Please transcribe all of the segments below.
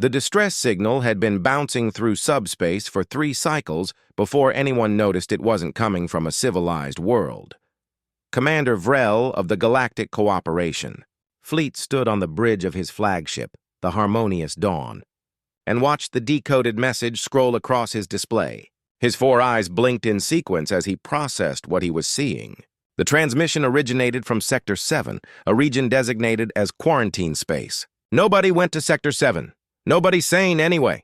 The distress signal had been bouncing through subspace for 3 cycles before anyone noticed it wasn't coming from a civilized world. Commander Vrel of the Galactic Cooperation Fleet stood on the bridge of his flagship, the Harmonious Dawn, and watched the decoded message scroll across his display. His 4 eyes blinked in sequence as he processed what he was seeing. The transmission originated from Sector 7, a region designated as quarantine space. Nobody went to Sector 7. Nobody's sane anyway.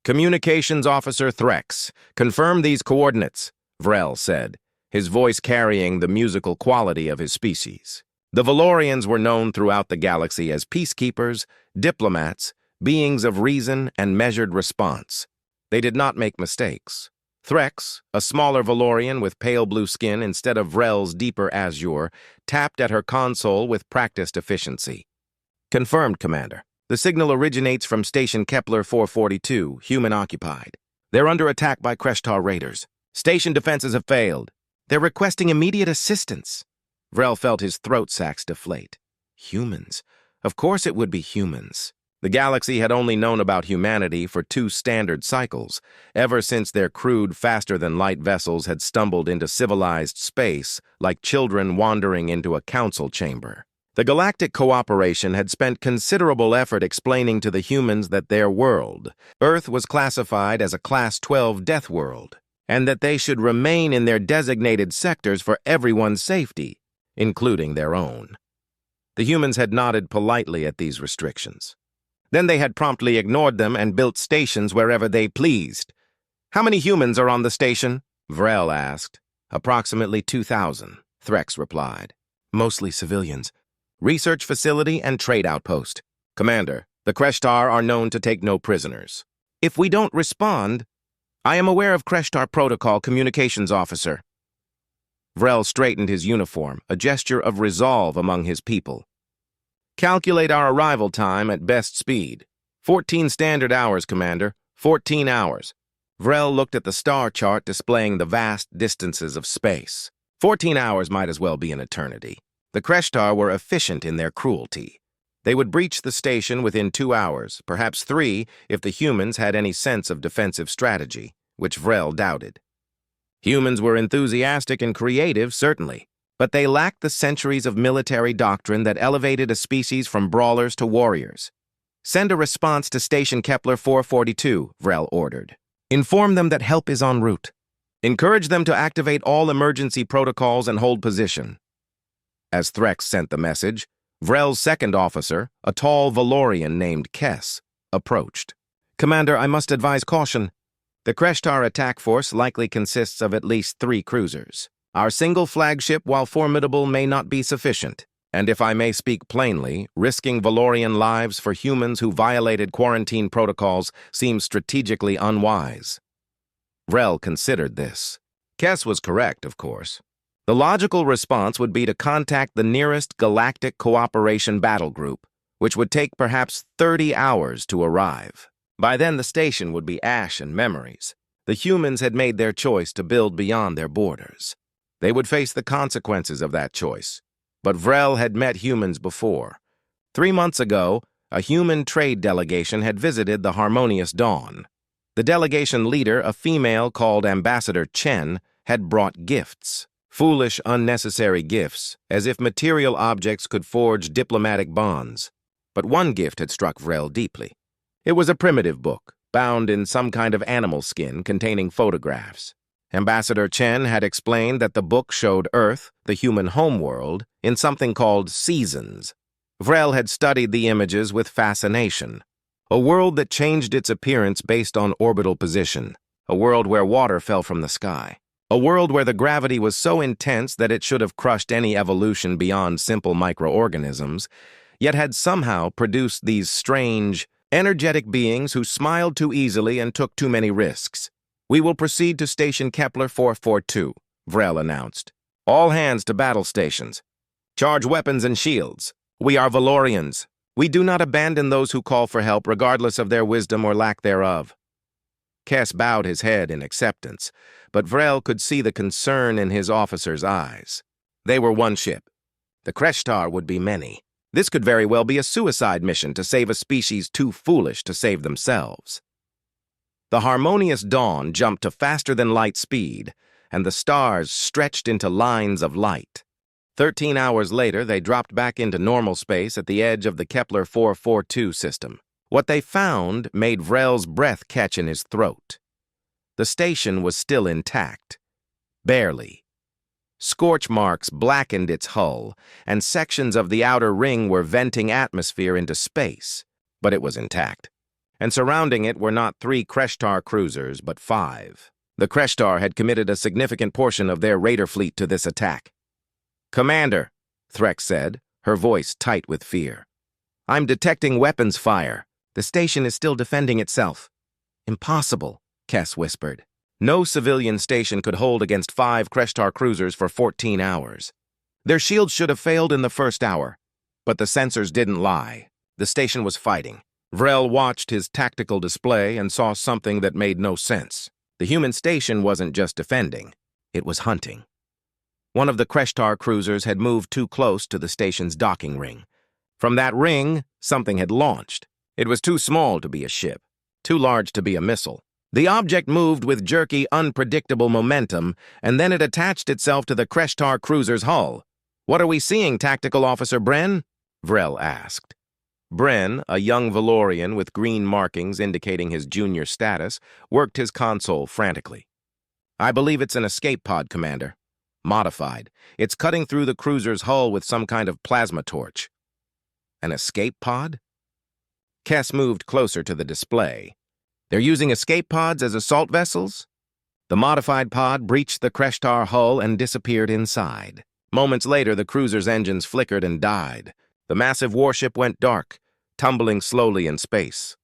Communications Officer Threx, confirm these coordinates, Vrel said, his voice carrying the musical quality of his species. The Valorians were known throughout the galaxy as peacekeepers, diplomats, beings of reason and measured response. They did not make mistakes. Threx, a smaller Valorian with pale blue skin instead of Vrel's deeper azure, tapped at her console with practiced efficiency. Confirmed, Commander. The signal originates from Station Kepler 442, human-occupied. They're under attack by Kreshtar raiders. Station defenses have failed. They're requesting immediate assistance. Vrel felt his throat sacs deflate. Humans. Of course it would be humans. The galaxy had only known about humanity for 2 standard cycles, ever since their crude, faster-than-light vessels had stumbled into civilized space like children wandering into a council chamber. The Galactic Cooperation had spent considerable effort explaining to the humans that their world, Earth, was classified as a Class 12 death world, and that they should remain in their designated sectors for everyone's safety, including their own. The humans had nodded politely at these restrictions. Then they had promptly ignored them and built stations wherever they pleased. How many humans are on the station? Vrel asked. Approximately 2,000, Threx replied. Mostly civilians. Research facility and trade outpost. Commander, the Kreshtar are known to take no prisoners. If we don't respond, I am aware of Kreshtar Protocol, Communications Officer. Vrel straightened his uniform, a gesture of resolve among his people. Calculate our arrival time at best speed. 14 standard hours, Commander. 14 hours. Vrel looked at the star chart displaying the vast distances of space. 14 hours might as well be an eternity. The Kreshtar were efficient in their cruelty. They would breach the station within 2 hours, perhaps 3 if the humans had any sense of defensive strategy, which Vrel doubted. Humans were enthusiastic and creative, certainly, but they lacked the centuries of military doctrine that elevated a species from brawlers to warriors. Send a response to Station Kepler 442, Vrel ordered. Inform them that help is en route. Encourage them to activate all emergency protocols and hold position. As Threx sent the message, Vrel's second officer, a tall Valorian named Kess, approached. Commander, I must advise caution. The Kreshtar attack force likely consists of at least 3 cruisers. Our single flagship, while formidable, may not be sufficient. And if I may speak plainly, risking Valorian lives for humans who violated quarantine protocols seems strategically unwise. Vrel considered this. Kess was correct, of course. The logical response would be to contact the nearest Galactic Cooperation battle group, which would take perhaps 30 hours to arrive. By then, the station would be ash and memories. The humans had made their choice to build beyond their borders. They would face the consequences of that choice. But Vrel had met humans before. 3 months ago, a human trade delegation had visited the Harmonious Dawn. The delegation leader, a female called Ambassador Chen, had brought gifts. Foolish, unnecessary gifts, as if material objects could forge diplomatic bonds. But one gift had struck Vrel deeply. It was a primitive book, bound in some kind of animal skin containing photographs. Ambassador Chen had explained that the book showed Earth, the human homeworld, in something called seasons. Vrel had studied the images with fascination. A world that changed its appearance based on orbital position. A world where water fell from the sky. A world where the gravity was so intense that it should have crushed any evolution beyond simple microorganisms, yet had somehow produced these strange, energetic beings who smiled too easily and took too many risks. We will proceed to Station Kepler 442, Vrel announced. All hands to battle stations. Charge weapons and shields. We are Valorians. We do not abandon those who call for help, regardless of their wisdom or lack thereof. Kess bowed his head in acceptance, but Vrel could see the concern in his officer's eyes. They were one ship. The Kreshtar would be many. This could very well be a suicide mission to save a species too foolish to save themselves. The harmonious dawn jumped to faster-than-light speed, and the stars stretched into lines of light. 13 hours later, they dropped back into normal space at the edge of the Kepler 442 system. What they found made Vrel's breath catch in his throat. The station was still intact. Barely. Scorch marks blackened its hull, and sections of the outer ring were venting atmosphere into space, but it was intact. And surrounding it were not 3 Kreshtar cruisers, but 5. The Kreshtar had committed a significant portion of their raider fleet to this attack. "Commander," Threx said, her voice tight with fear. "I'm detecting weapons fire. The station is still defending itself." "Impossible," Kess whispered. No civilian station could hold against 5 Kreshtar cruisers for 14 hours. Their shields should have failed in the first hour, but the sensors didn't lie. The station was fighting. Vrel watched his tactical display and saw something that made no sense. The human station wasn't just defending, it was hunting. One of the Kreshtar cruisers had moved too close to the station's docking ring. From that ring, something had launched. It was too small to be a ship, too large to be a missile. The object moved with jerky, unpredictable momentum, and then it attached itself to the Kreshtar cruiser's hull. "What are we seeing, Tactical Officer Bren?" Vrel asked. Bren, a young Valorian with green markings indicating his junior status, worked his console frantically. "I believe it's an escape pod, Commander. Modified. It's cutting through the cruiser's hull with some kind of plasma torch." "An escape pod?" Kess moved closer to the display. "They're using escape pods as assault vessels?" The modified pod breached the Kreshtar hull and disappeared inside. Moments later, the cruiser's engines flickered and died. The massive warship went dark, tumbling slowly in space.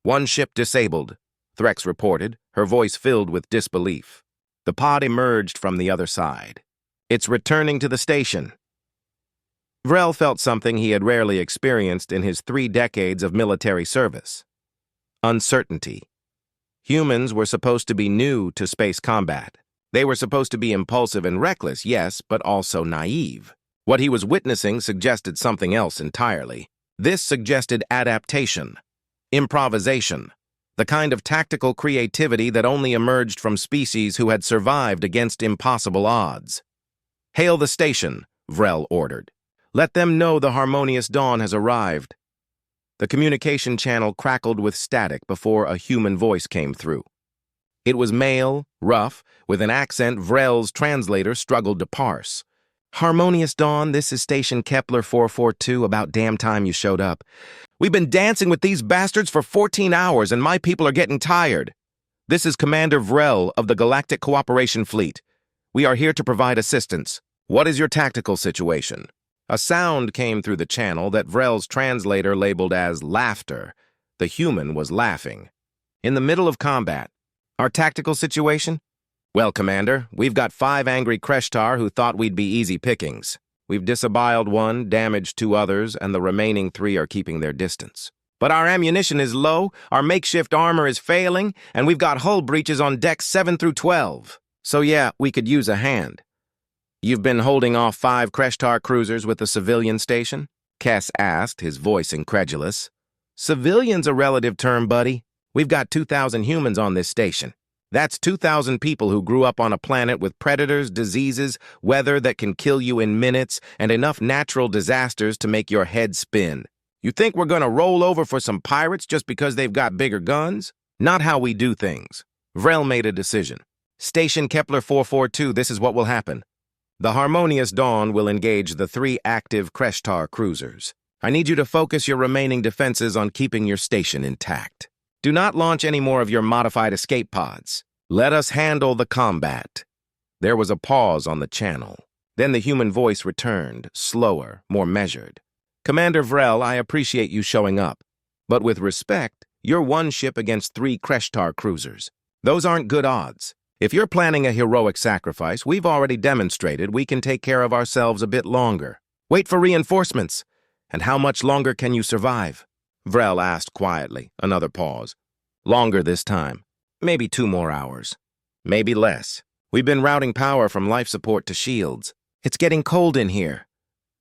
"One ship disabled," Threx reported, her voice filled with disbelief. The pod emerged from the other side. "It's returning to the station." Vrel felt something he had rarely experienced in his 3 decades of military service. Uncertainty. Humans were supposed to be new to space combat. They were supposed to be impulsive and reckless, yes, but also naive. What he was witnessing suggested something else entirely. This suggested adaptation, improvisation, the kind of tactical creativity that only emerged from species who had survived against impossible odds. "Hail the station," Vrel ordered. "Let them know the harmonious dawn has arrived." The communication channel crackled with static before a human voice came through. It was male, rough, with an accent Vrel's translator struggled to parse. "Harmonious Dawn, this is Station Kepler 442, about damn time you showed up. We've been dancing with these bastards for 14 hours and my people are getting tired. This is Commander Vrel of the Galactic Cooperation Fleet. We are here to provide assistance. What is your tactical situation?" A sound came through the channel that Vrel's translator labeled as laughter. The human was laughing. "In the middle of combat. Our tactical situation? Well, Commander, we've got 5 angry Kreshtar who thought we'd be easy pickings. We've disemboweled 1, damaged 2 others, and the remaining 3 are keeping their distance. But our ammunition is low, our makeshift armor is failing, and we've got hull breaches on decks 7 through 12. So yeah, we could use a hand." "You've been holding off 5 Kreshtar cruisers with the civilian station?" Kess asked, his voice incredulous. "Civilian's a relative term, buddy. We've got 2,000 humans on this station. That's 2,000 people who grew up on a planet with predators, diseases, weather that can kill you in minutes, and enough natural disasters to make your head spin. You think we're gonna roll over for some pirates just because they've got bigger guns? Not how we do things." Vrel made a decision. "Station Kepler 442, this is what will happen. The Harmonious Dawn will engage the 3 active Kreshtar cruisers. I need you to focus your remaining defenses on keeping your station intact. Do not launch any more of your modified escape pods. Let us handle the combat." There was a pause on the channel. Then the human voice returned, slower, more measured. "Commander Vrel, I appreciate you showing up. But with respect, you're 1 ship against 3 Kreshtar cruisers. Those aren't good odds. If you're planning a heroic sacrifice, we've already demonstrated we can take care of ourselves a bit longer. Wait for reinforcements. And how much longer can you survive?" Vrel asked quietly, another pause. "Longer this time. Maybe 2 more hours. Maybe less. We've been routing power from life support to shields. It's getting cold in here.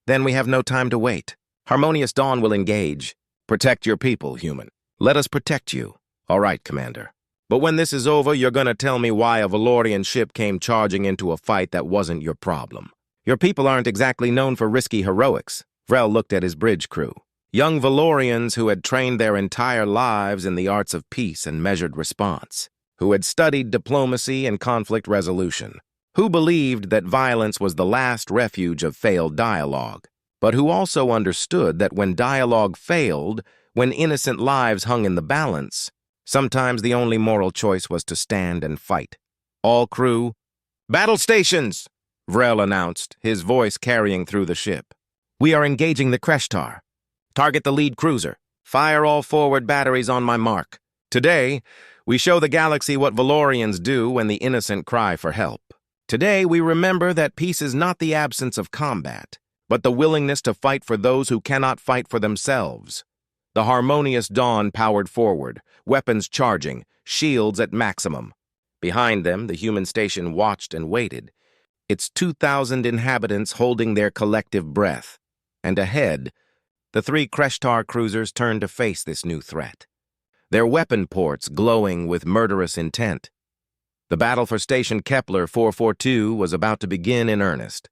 Then we have no time to wait." Harmonious Dawn will engage. Protect your people, human. Let us protect you. All right, Commander. But when this is over, you're gonna tell me why a Valorian ship came charging into a fight that wasn't your problem. Your people aren't exactly known for risky heroics. Vrel looked at his bridge crew. Young Valorians who had trained their entire lives in the arts of peace and measured response, who had studied diplomacy and conflict resolution, who believed that violence was the last refuge of failed dialogue, but who also understood that when dialogue failed, when innocent lives hung in the balance, sometimes the only moral choice was to stand and fight. All crew, "Battle stations!" Vrel announced, his voice carrying through the ship. "We are engaging the Kreshtar. Target the lead cruiser. Fire all forward batteries on my mark. Today, we show the galaxy what Valorians do when the innocent cry for help. Today, we remember that peace is not the absence of combat, but the willingness to fight for those who cannot fight for themselves." The Harmonious Dawn powered forward, weapons charging, shields at maximum. Behind them, the human station watched and waited, its 2,000 inhabitants holding their collective breath. And ahead, the 3 Kreshtar cruisers turned to face this new threat, their weapon ports glowing with murderous intent. The battle for Station Kepler 442 was about to begin in earnest.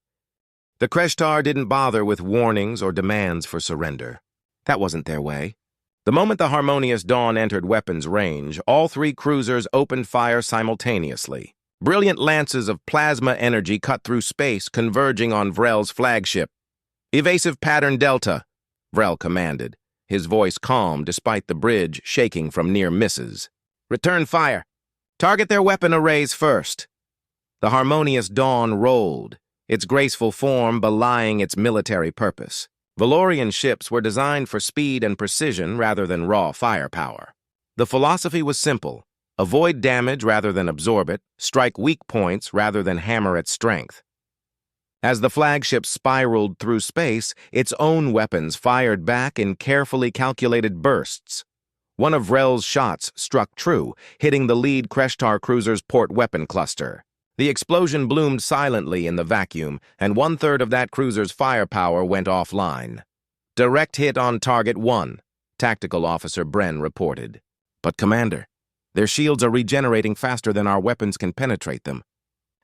The Kreshtar didn't bother with warnings or demands for surrender. That wasn't their way. The moment the Harmonious Dawn entered weapons range, all 3 cruisers opened fire simultaneously. Brilliant lances of plasma energy cut through space, converging on Vrel's flagship. "Evasive pattern Delta," Vrel commanded, his voice calm despite the bridge shaking from near misses. "Return fire. Target their weapon arrays first." The Harmonious Dawn rolled, its graceful form belying its military purpose. Valorian ships were designed for speed and precision rather than raw firepower. The philosophy was simple: avoid damage rather than absorb it, strike weak points rather than hammer at strength. As the flagship spiraled through space, its own weapons fired back in carefully calculated bursts. One of Vrel's shots struck true, hitting the lead Kreshtar cruiser's port weapon cluster. The explosion bloomed silently in the vacuum, and 1/3 of that cruiser's firepower went offline. "Direct hit on target 1, Tactical Officer Bren reported. "But Commander, their shields are regenerating faster than our weapons can penetrate them.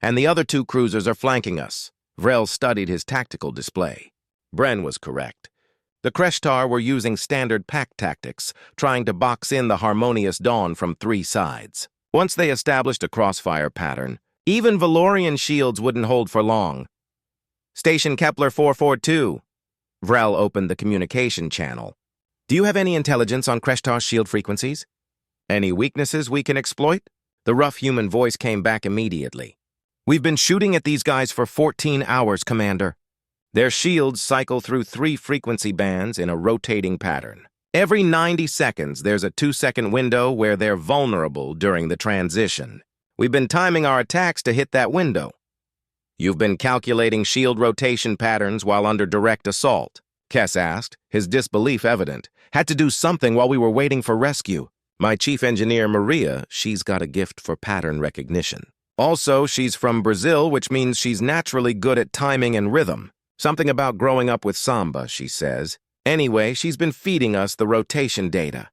And the other 2 cruisers are flanking us." Vrel studied his tactical display. Bren was correct. The Kreshtar were using standard pack tactics, trying to box in the Harmonious Dawn from 3 sides. Once they established a crossfire pattern, even Valorian shields wouldn't hold for long. "Station Kepler 442. Vrel opened the communication channel. "Do you have any intelligence on Kreshtar's shield frequencies? Any weaknesses we can exploit?" The rough human voice came back immediately. "We've been shooting at these guys for 14 hours, Commander. Their shields cycle through 3 frequency bands in a rotating pattern. Every 90 seconds, there's a 2-second window where they're vulnerable during the transition. We've been timing our attacks to hit that window." "You've been calculating shield rotation patterns while under direct assault?" Kess asked, his disbelief evident. "Had to do something while we were waiting for rescue. My chief engineer, Maria, she's got a gift for pattern recognition. Also, she's from Brazil, which means she's naturally good at timing and rhythm. Something about growing up with samba, she says. Anyway, she's been feeding us the rotation data."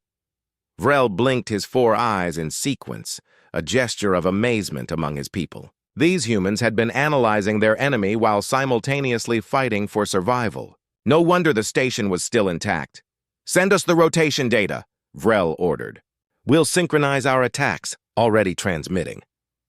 Vrel blinked his 4 eyes in sequence, a gesture of amazement among his people. These humans had been analyzing their enemy while simultaneously fighting for survival. No wonder the station was still intact. "Send us the rotation data," Vrel ordered. "We'll synchronize our attacks," already transmitting.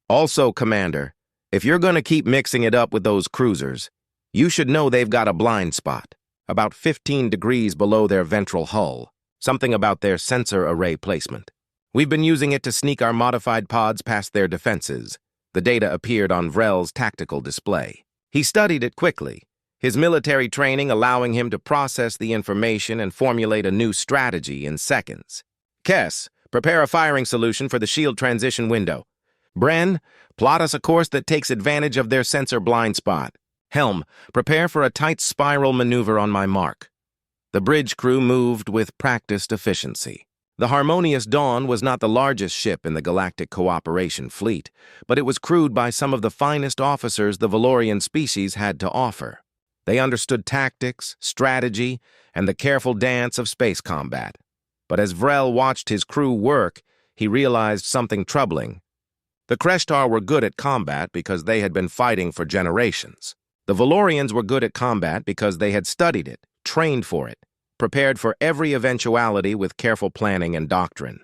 "Also, Commander, if you're going to keep mixing it up with those cruisers, you should know they've got a blind spot, about 15 degrees below their ventral hull, something about their sensor array placement. We've been using it to sneak our modified pods past their defenses." The data appeared on Vrel's tactical display. He studied it quickly, his military training allowing him to process the information and formulate a new strategy in seconds. "Kess, prepare a firing solution for the shield transition window. Bren, plot us a course that takes advantage of their sensor blind spot. Helm, prepare for a tight spiral maneuver on my mark." The bridge crew moved with practiced efficiency. The Harmonious Dawn was not the largest ship in the Galactic Cooperation Fleet, but it was crewed by some of the finest officers the Valorian species had to offer. They understood tactics, strategy, and the careful dance of space combat. But as Vrel watched his crew work, he realized something troubling. The Kreshtar were good at combat because they had been fighting for generations. The Valorians were good at combat because they had studied it, trained for it, prepared for every eventuality with careful planning and doctrine.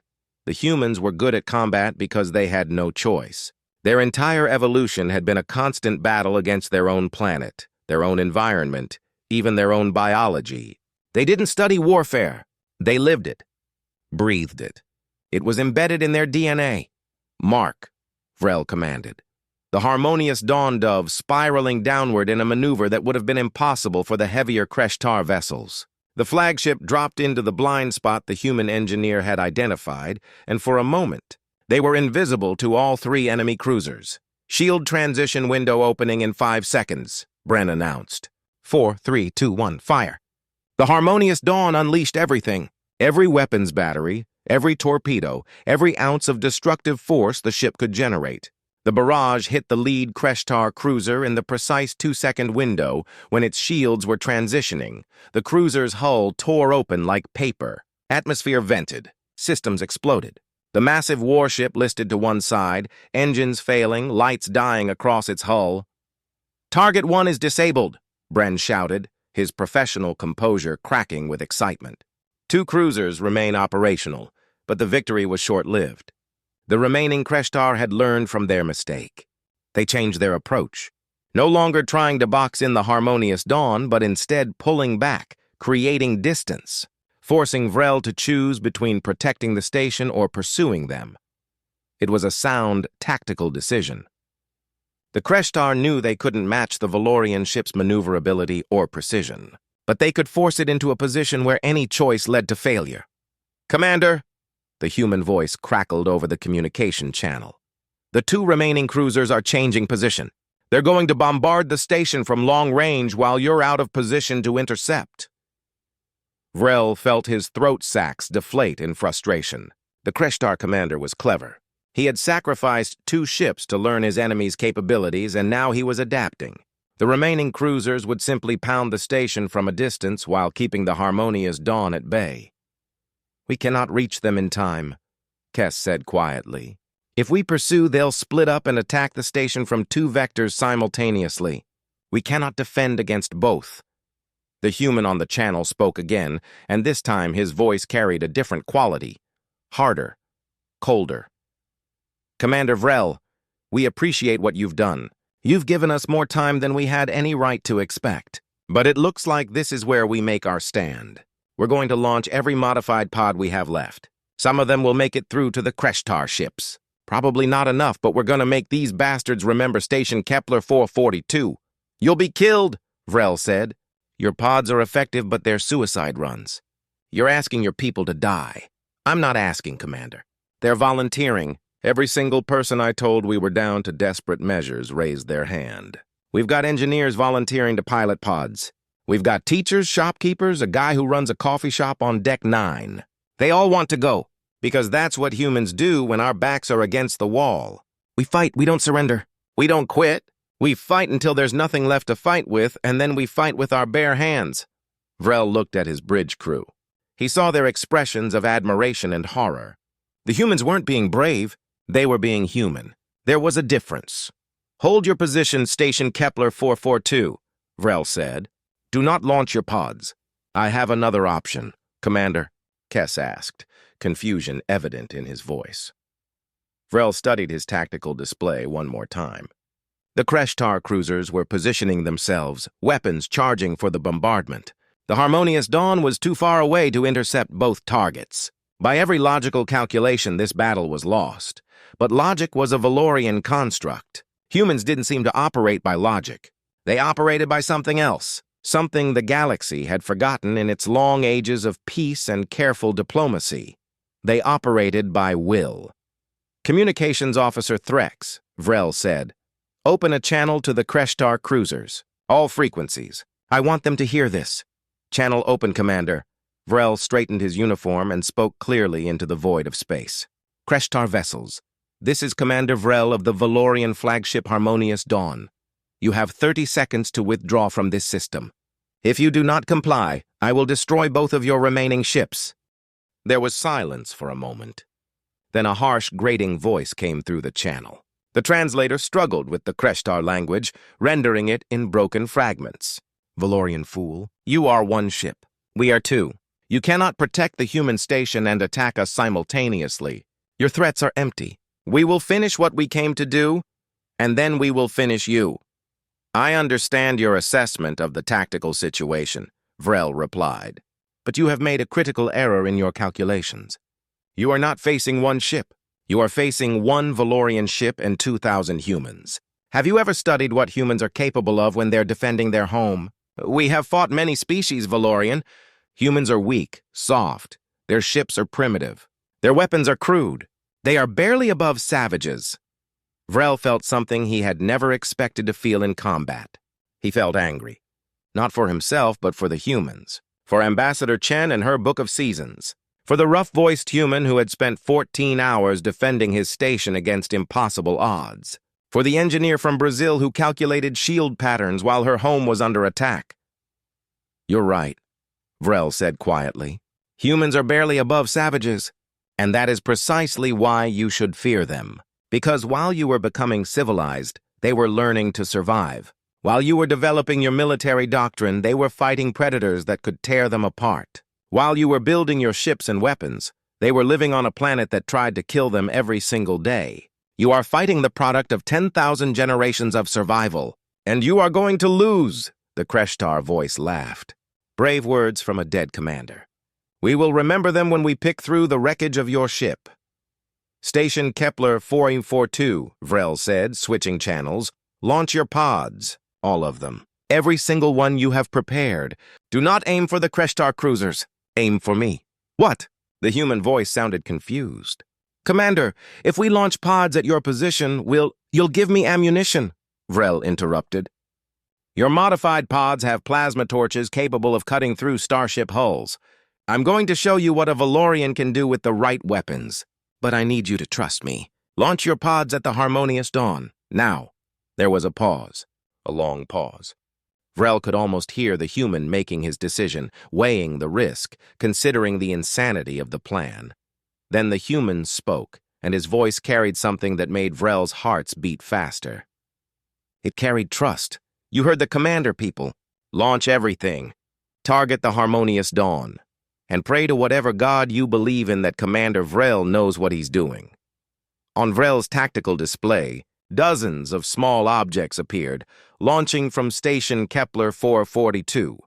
The humans were good at combat because they had no choice. Their entire evolution had been a constant battle against their own planet, their own environment, even their own biology. They didn't study warfare. They lived it, breathed it. It was embedded in their DNA. Mark, Vrel commanded. The harmonious dawn dove spiraling downward in a maneuver that would have been impossible for the heavier Kreshtar vessels. The flagship dropped into the blind spot the human engineer had identified, and for a moment, they were invisible to all three enemy cruisers. Shield transition window opening in 5 seconds, Bren announced. 4, 3, 2, 1, fire. The harmonious dawn unleashed everything. Every weapons battery, every torpedo, every ounce of destructive force the ship could generate. The barrage hit the lead Kreshtar cruiser in the precise 2-second window when its shields were transitioning. The cruiser's hull tore open like paper. Atmosphere vented. Systems exploded. The massive warship listed to one side, engines failing, lights dying across its hull. "Target 1 is disabled," Bren shouted, his professional composure cracking with excitement. 2 cruisers remain operational, but the victory was short-lived. The remaining Kreshtar had learned from their mistake. They changed their approach, no longer trying to box in the harmonious dawn, but instead pulling back, creating distance, forcing Vrel to choose between protecting the station or pursuing them. It was a sound, tactical decision. The Kreshtar knew they couldn't match the Valorian ship's maneuverability or precision, but they could force it into a position where any choice led to failure. "Commander," the human voice crackled over the communication channel. "The 2 remaining cruisers are changing position. They're going to bombard the station from long range while you're out of position to intercept." Vrel felt his throat sacs deflate in frustration. The Kreshtar commander was clever. He had sacrificed 2 ships to learn his enemy's capabilities, and now he was adapting. The remaining cruisers would simply pound the station from a distance while keeping the harmonious dawn at bay. "We cannot reach them in time," Kess said quietly. "If we pursue, they'll split up and attack the station from 2 vectors simultaneously. We cannot defend against both." The human on the channel spoke again, and this time his voice carried a different quality. Harder, colder. "Commander Vrel, we appreciate what you've done. You've given us more time than we had any right to expect. But it looks like this is where we make our stand. We're going to launch every modified pod we have left. Some of them will make it through to the Kreshtar ships. Probably not enough, but we're going to make these bastards remember Station Kepler 442. "You'll be killed," Vrel said. "Your pods are effective, but they're suicide runs. You're asking your people to die." "I'm not asking, Commander. They're volunteering." Every single person I told we were down to desperate measures raised their hand. "We've got engineers volunteering to pilot pods. We've got teachers, shopkeepers, a guy who runs a coffee shop on Deck 9. They all want to go, because that's what humans do when our backs are against the wall. We fight, we don't surrender. We don't quit. We fight until there's nothing left to fight with, and then we fight with our bare hands." Vrel looked at his bridge crew. He saw their expressions of admiration and horror. The humans weren't being brave. They were being human. There was a difference. "Hold your position, Station Kepler 442, Vrel said. "Do not launch your pods." "I have another option, Commander," Kess asked, confusion evident in his voice. Vrel studied his tactical display one more time. The Kreshtar cruisers were positioning themselves, weapons charging for the bombardment. The harmonious dawn was too far away to intercept both targets. By every logical calculation, this battle was lost. But logic was a Valorian construct. Humans didn't seem to operate by logic. They operated by something else, something the galaxy had forgotten in its long ages of peace and careful diplomacy. They operated by will. "Communications Officer Threx," Vrel said, "open a channel to the Kreshtar cruisers. All frequencies. I want them to hear this." "Channel open, Commander." Vrel straightened his uniform and spoke clearly into the void of space. "Kreshtar vessels. This is Commander Vrel of the Valorian flagship Harmonious Dawn. You have 30 seconds to withdraw from this system. If you do not comply, I will destroy both of your remaining ships." There was silence for a moment. Then a harsh, grating voice came through the channel. The translator struggled with the Kreshtar language, rendering it in broken fragments. "Valorian fool, you are one ship. We are two. You cannot protect the human station and attack us simultaneously. Your threats are empty. We will finish what we came to do, and then we will finish you." "I understand your assessment of the tactical situation," Vrel replied. "But you have made a critical error in your calculations. You are not facing one ship. You are facing one Valorian ship and 2,000 humans. Have you ever studied what humans are capable of when they're defending their home? We have fought many species, Valorian. Humans are weak, soft. Their ships are primitive. Their weapons are crude. They are barely above savages." Vrel felt something he had never expected to feel in combat. He felt angry. Not for himself, but for the humans. For Ambassador Chen and her Book of Seasons. For the rough-voiced human who had spent 14 hours defending his station against impossible odds. For the engineer from Brazil who calculated shield patterns while her home was under attack. "You're right," Vrel said quietly. "Humans are barely above savages, and that is precisely why you should fear them. Because while you were becoming civilized, they were learning to survive. While you were developing your military doctrine, they were fighting predators that could tear them apart. While you were building your ships and weapons, they were living on a planet that tried to kill them every single day. You are fighting the product of 10,000 generations of survival, and you are going to lose," the Kreshtar voice laughed. "Brave words from a dead commander. We will remember them when we pick through the wreckage of your ship." "Station Kepler 442, Vrel said, switching channels. "Launch your pods, all of them. Every single one you have prepared. Do not aim for the Kreshtar cruisers. Aim for me." "What?" The human voice sounded confused. "Commander, if we launch pods at your position, you'll give me ammunition," Vrel interrupted. "Your modified pods have plasma torches capable of cutting through starship hulls. I'm going to show you what a Valorian can do with the right weapons. But I need you to trust me. Launch your pods at the Harmonious Dawn. Now." There was a pause. A long pause. Vrel could almost hear the human making his decision, weighing the risk, considering the insanity of the plan. Then the human spoke, and his voice carried something that made Vrel's hearts beat faster. It carried trust. "You heard the commander, people. Launch everything. Target the Harmonious Dawn. And pray to whatever god you believe in that Commander Vrel knows what he's doing." On Vrel's tactical display, dozens of small objects appeared, launching from Station Kepler 442.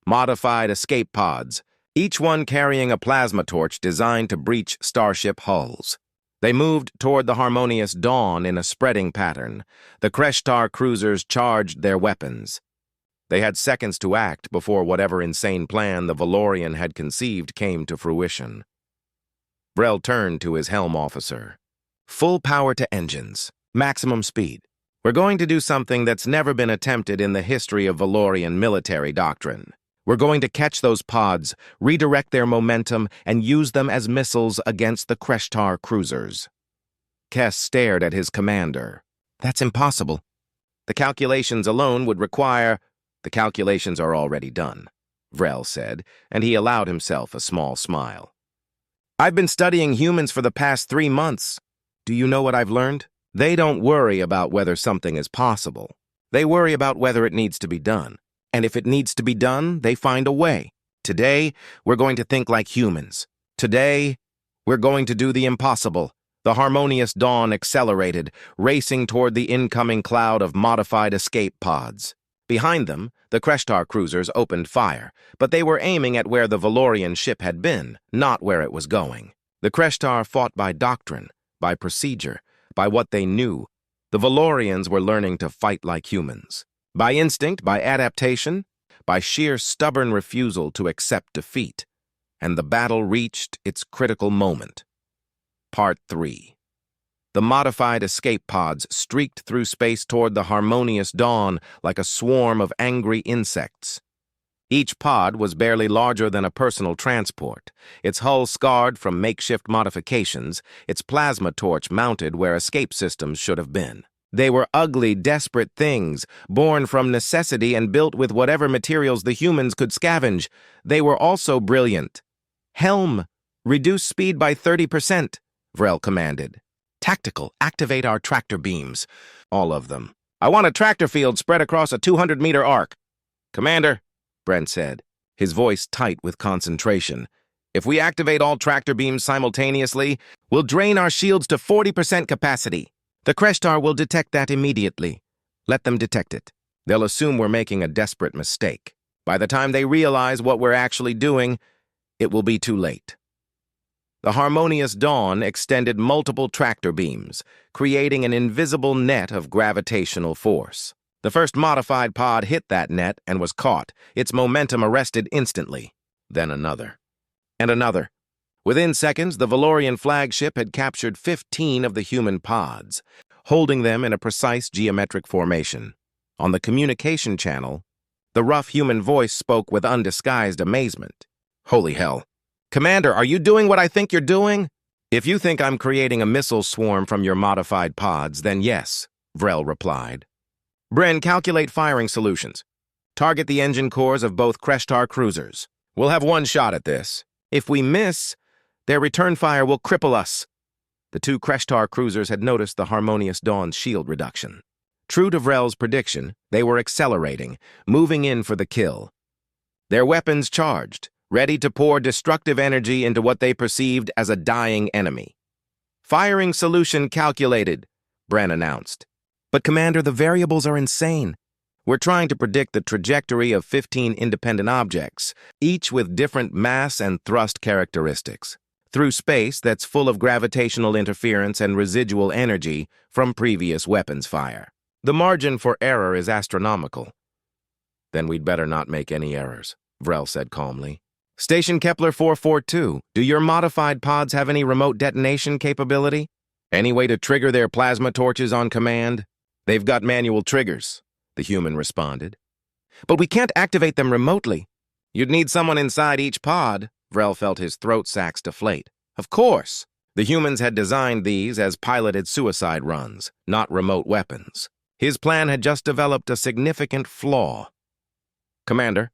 Modified escape pods, each one carrying a plasma torch designed to breach starship hulls. They moved toward the Harmonious Dawn in a spreading pattern. The Kreshtar cruisers charged their weapons. They had seconds to act before whatever insane plan the Valorian had conceived came to fruition. Vrel turned to his helm officer. "Full power to engines. Maximum speed. We're going to do something that's never been attempted in the history of Valorian military doctrine. We're going to catch those pods, redirect their momentum, and use them as missiles against the Kreshtar cruisers." Kess stared at his commander. "That's impossible. The calculations alone would require—" "The calculations are already done," Vrel said, and he allowed himself a small smile. "I've been studying humans for the past 3 months. Do you know what I've learned? They don't worry about whether something is possible. They worry about whether it needs to be done. And if it needs to be done, they find a way. Today, we're going to think like humans. Today, we're going to do the impossible." The Harmonious Dawn accelerated, racing toward the incoming cloud of modified escape pods. Behind them, the Kreshtar cruisers opened fire, but they were aiming at where the Valorian ship had been, not where it was going. The Kreshtar fought by doctrine, by procedure, by what they knew. The Valorians were learning to fight like humans. By instinct, by adaptation, by sheer stubborn refusal to accept defeat. And the battle reached its critical moment. Part 3. The modified escape pods streaked through space toward the Harmonious Dawn like a swarm of angry insects. Each pod was barely larger than a personal transport, its hull scarred from makeshift modifications, its plasma torch mounted where escape systems should have been. They were ugly, desperate things, born from necessity and built with whatever materials the humans could scavenge. They were also brilliant. "Helm, reduce speed by 30%, Vrel commanded. "Tactical, activate our tractor beams." All of them. "I want a tractor field spread across a 200-meter arc." "Commander," Brent said, his voice tight with concentration, "if we activate all tractor beams simultaneously, we'll drain our shields to 40% capacity. The Kreshtar will detect that immediately. Let them detect it. They'll assume we're making a desperate mistake. By the time they realize what we're actually doing, it will be too late." The Harmonious Dawn extended multiple tractor beams, creating an invisible net of gravitational force. The first modified pod hit that net and was caught, its momentum arrested instantly. Then another. And another. Within seconds, the Valorian flagship had captured 15 of the human pods, holding them in a precise geometric formation. On the communication channel, the rough human voice spoke with undisguised amazement. "Holy hell. Commander, are you doing what I think you're doing?" "If you think I'm creating a missile swarm from your modified pods, then yes," Vrel replied. "Bren, calculate firing solutions. Target the engine cores of both Kreshtar cruisers. We'll have one shot at this. If we miss, their return fire will cripple us." The two Kreshtar cruisers had noticed the Harmonious Dawn's shield reduction. True to Vrel's prediction, they were accelerating, moving in for the kill. Their weapons charged, ready to pour destructive energy into what they perceived as a dying enemy. "Firing solution calculated," Bren announced. "But Commander, the variables are insane. We're trying to predict the trajectory of 15 independent objects, each with different mass and thrust characteristics, through space that's full of gravitational interference and residual energy from previous weapons fire. The margin for error is astronomical." "Then we'd better not make any errors," Vrel said calmly. "Station Kepler 442, do your modified pods have any remote detonation capability? Any way to trigger their plasma torches on command?" "They've got manual triggers," the human responded. "But we can't activate them remotely." "You'd need someone inside each pod." Vrel felt his throat sacs deflate. "Of course. The humans had designed these as piloted suicide runs, not remote weapons. His plan had just developed a significant flaw. "Commander,"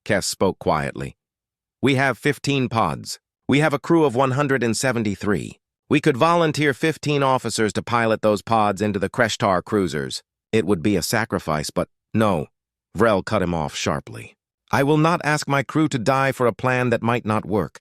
Kess spoke quietly, "we have 15 pods. We have a crew of 173. We could volunteer 15 officers to pilot those pods into the Kreshtar cruisers. It would be a sacrifice, but no." Vrel cut him off sharply. "I will not ask my crew to die for a plan that might not work.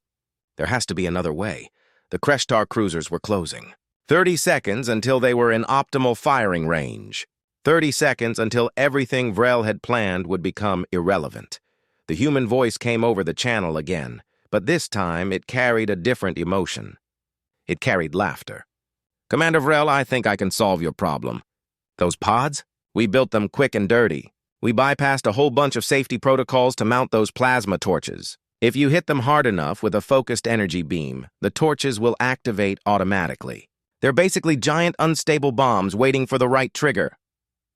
There has to be another way." The Kreshtar cruisers were closing. 30 seconds until they were in optimal firing range. 30 seconds until everything Vrel had planned would become irrelevant. The human voice came over the channel again, but this time it carried a different emotion. It carried laughter. "Commander Vrel, I think I can solve your problem. Those pods? We built them quick and dirty. We bypassed a whole bunch of safety protocols to mount those plasma torches. If you hit them hard enough with a focused energy beam, the torches will activate automatically. They're basically giant unstable bombs waiting for the right trigger."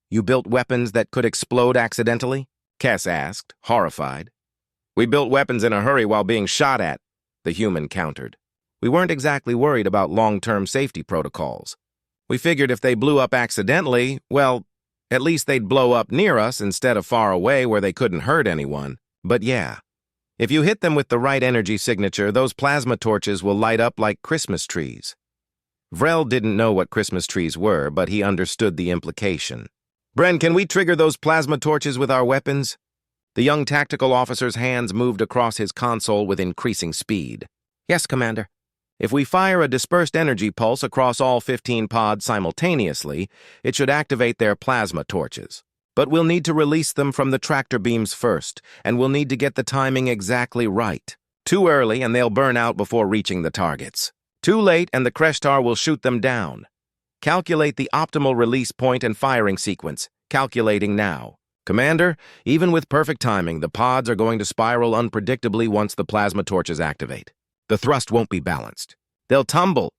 "You built weapons that could explode accidentally?" Kess asked, horrified. "We built weapons in a hurry while being shot at," the human countered. "We weren't exactly worried about long-term safety protocols. We figured if they blew up accidentally, well, at least they'd blow up near us instead of far away where they couldn't hurt anyone. But yeah, if you hit them with the right energy signature, those plasma torches will light up like Christmas trees." Vrel didn't know what Christmas trees were, but he understood the implication. "Bren, can we trigger those plasma torches with our weapons?" The young tactical officer's hands moved across his console with increasing speed. "Yes, Commander. If we fire a dispersed energy pulse across all 15 pods simultaneously, it should activate their plasma torches. But we'll need to release them from the tractor beams first, and we'll need to get the timing exactly right. Too early, and they'll burn out before reaching the targets. Too late, and the Kreshtar will shoot them down. Calculate the optimal release point and firing sequence. Calculating now. Commander, even with perfect timing, the pods are going to spiral unpredictably once the plasma torches activate. The thrust won't be balanced. They'll tumble."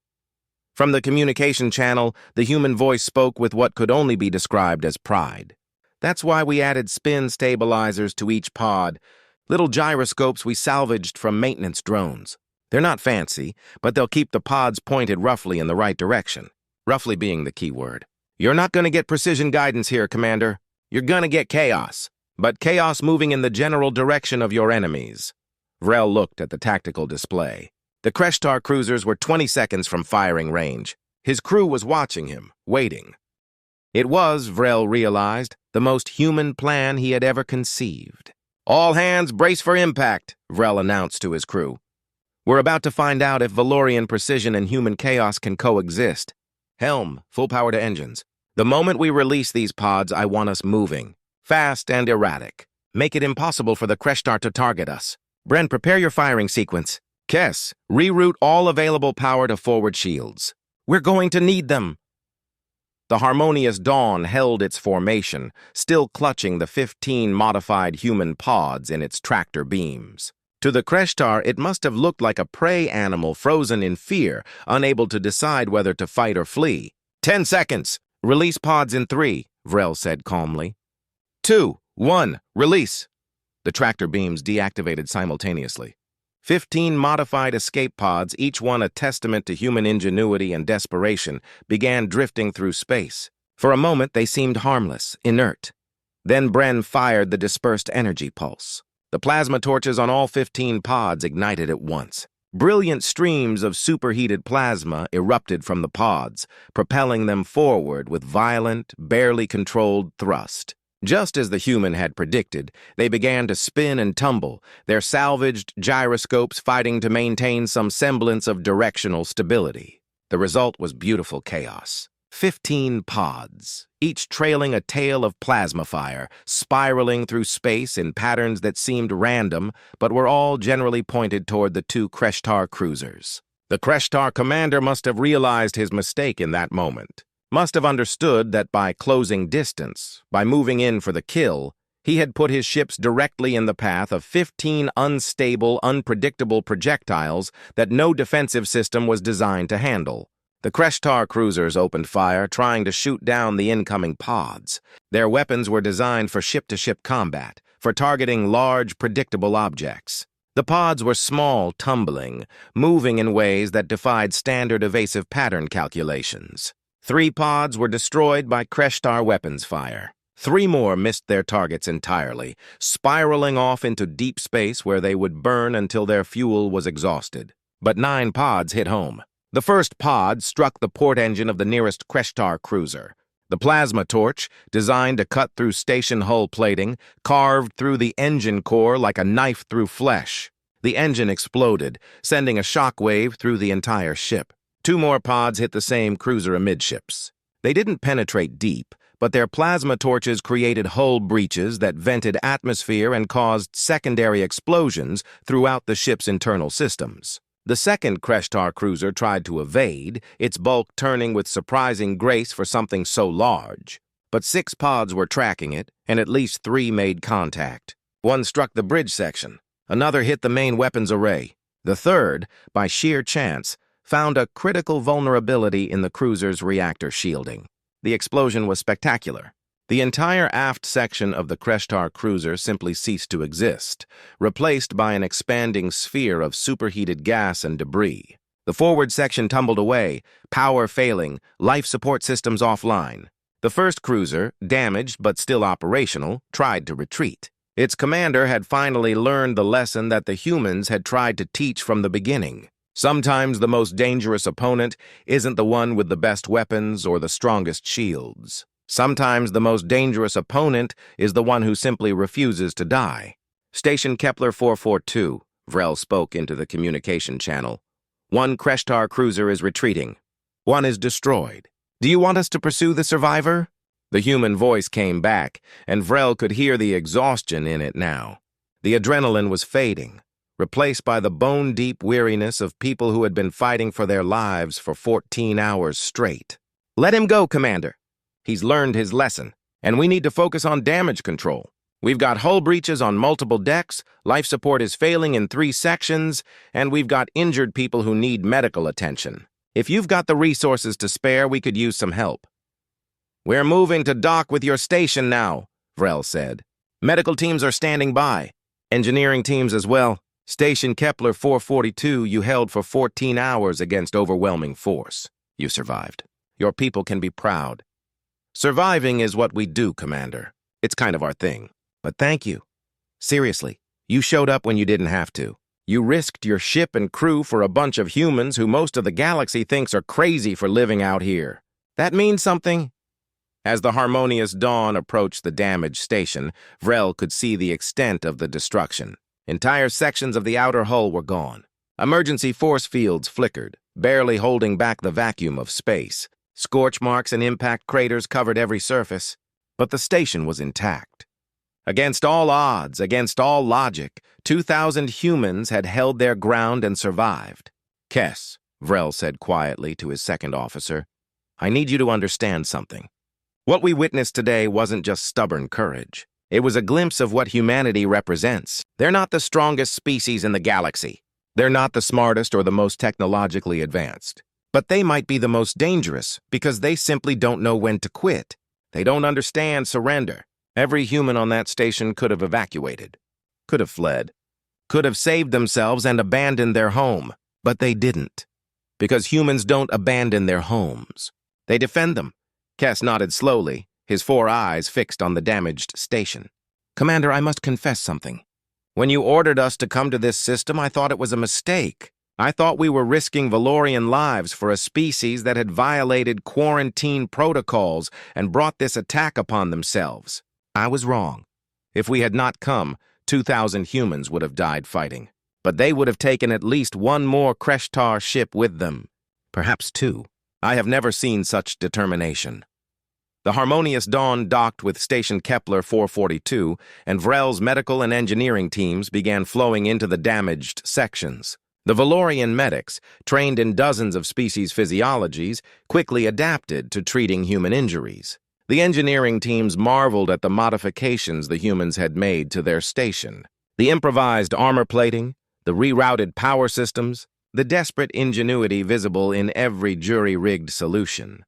From the communication channel, the human voice spoke with what could only be described as pride. "That's why we added spin stabilizers to each pod, little gyroscopes we salvaged from maintenance drones. They're not fancy, but they'll keep the pods pointed roughly in the right direction. Roughly being the key word. You're not going to get precision guidance here, Commander. You're going to get chaos, but chaos moving in the general direction of your enemies. Vrel looked at the tactical display. The Kreshtar cruisers were 20 seconds from firing range. His crew was watching him, waiting. It was, Vrel realized, the most human plan he had ever conceived. "All hands brace for impact," Vrel announced to his crew. "We're about to find out if Valorian precision and human chaos can coexist. Helm, full power to engines. The moment we release these pods, I want us moving. Fast and erratic. Make it impossible for the Kreshtar to target us. Bren, prepare your firing sequence. Kess, reroute all available power to forward shields. We're going to need them." The harmonious dawn held its formation, still clutching the 15 modified human pods in its tractor beams. To the Kreshtar, it must have looked like a prey animal frozen in fear, unable to decide whether to fight or flee. 10 seconds! Release pods in 3, Vrel said calmly. 2, 1, release! The tractor beams deactivated simultaneously. 15 modified escape pods, each one a testament to human ingenuity and desperation, began drifting through space. For a moment, they seemed harmless, inert. Then Bren fired the dispersed energy pulse. The plasma torches on all 15 pods ignited at once. Brilliant streams of superheated plasma erupted from the pods, propelling them forward with violent, barely controlled thrust. Just as the human had predicted, they began to spin and tumble, their salvaged gyroscopes fighting to maintain some semblance of directional stability. The result was beautiful chaos. 15 pods, each trailing a tail of plasma fire, spiraling through space in patterns that seemed random, but were all generally pointed toward the 2 Kreshtar cruisers. The Kreshtar commander must have realized his mistake in that moment. Must have understood that by closing distance, by moving in for the kill, he had put his ships directly in the path of 15 unstable, unpredictable projectiles that no defensive system was designed to handle. The Kreshtar cruisers opened fire, trying to shoot down the incoming pods. Their weapons were designed for ship-to-ship combat, for targeting large, predictable objects. The pods were small, tumbling, moving in ways that defied standard evasive pattern calculations. 3 pods were destroyed by Kreshtar weapons fire. 3 more missed their targets entirely, spiraling off into deep space where they would burn until their fuel was exhausted. But 9 pods hit home. The first pod struck the port engine of the nearest Kreshtar cruiser. The plasma torch, designed to cut through station hull plating, carved through the engine core like a knife through flesh. The engine exploded, sending a shockwave through the entire ship. 2 more pods hit the same cruiser amidships. They didn't penetrate deep, but their plasma torches created hull breaches that vented atmosphere and caused secondary explosions throughout the ship's internal systems. The second Kreshtar cruiser tried to evade, its bulk turning with surprising grace for something so large. But 6 pods were tracking it, and at least 3 made contact. 1 struck the bridge section. Another hit the main weapons array. The third, by sheer chance, found a critical vulnerability in the cruiser's reactor shielding. The explosion was spectacular. The entire aft section of the Kreshtar cruiser simply ceased to exist, replaced by an expanding sphere of superheated gas and debris. The forward section tumbled away, power failing, life support systems offline. The first cruiser, damaged but still operational, tried to retreat. Its commander had finally learned the lesson that the humans had tried to teach from the beginning. Sometimes the most dangerous opponent isn't the one with the best weapons or the strongest shields. Sometimes the most dangerous opponent is the one who simply refuses to die. Station Kepler 442, Vrel spoke into the communication channel. 1 Kreshtar cruiser is retreating. 1 is destroyed. Do you want us to pursue the survivor? The human voice came back, and Vrel could hear the exhaustion in it now. The adrenaline was fading, replaced by the bone-deep weariness of people who had been fighting for their lives for 14 hours straight. Let him go, Commander. He's learned his lesson, and we need to focus on damage control. We've got hull breaches on multiple decks, life support is failing in 3 sections, and we've got injured people who need medical attention. If you've got the resources to spare, we could use some help. We're moving to dock with your station now, Vrel said. Medical teams are standing by. Engineering teams as well. Station Kepler 442 you held for 14 hours against overwhelming force. You survived. Your people can be proud. Surviving is what we do, Commander. It's kind of our thing. But thank you. Seriously, you showed up when you didn't have to. You risked your ship and crew for a bunch of humans who most of the galaxy thinks are crazy for living out here. That means something? As the Harmonious Dawn approached the damaged station, Vrel could see the extent of the destruction. Entire sections of the outer hull were gone. Emergency force fields flickered, barely holding back the vacuum of space. Scorch marks and impact craters covered every surface, but the station was intact. Against all odds, against all logic, 2,000 humans had held their ground and survived. Kess, Vrel said quietly to his second officer, I need you to understand something. What we witnessed today wasn't just stubborn courage. It was a glimpse of what humanity represents. They're not the strongest species in the galaxy. They're not the smartest or the most technologically advanced. But they might be the most dangerous because they simply don't know when to quit. They don't understand surrender. Every human on that station could have evacuated, could have fled, could have saved themselves and abandoned their home. But they didn't. Because humans don't abandon their homes. They defend them. Kess nodded slowly, his 4 eyes fixed on the damaged station. Commander, I must confess something. When you ordered us to come to this system, I thought it was a mistake. I thought we were risking Valorian lives for a species that had violated quarantine protocols and brought this attack upon themselves. I was wrong. If we had not come, 2,000 humans would have died fighting. But they would have taken at least one more Kreshtar ship with them. Perhaps 2. I have never seen such determination. The Harmonious Dawn docked with Station Kepler 442, and Vrel's medical and engineering teams began flowing into the damaged sections. The Valorian medics, trained in dozens of species physiologies, quickly adapted to treating human injuries. The engineering teams marveled at the modifications the humans had made to their station. The improvised armor plating, the rerouted power systems, the desperate ingenuity visible in every jury-rigged solution.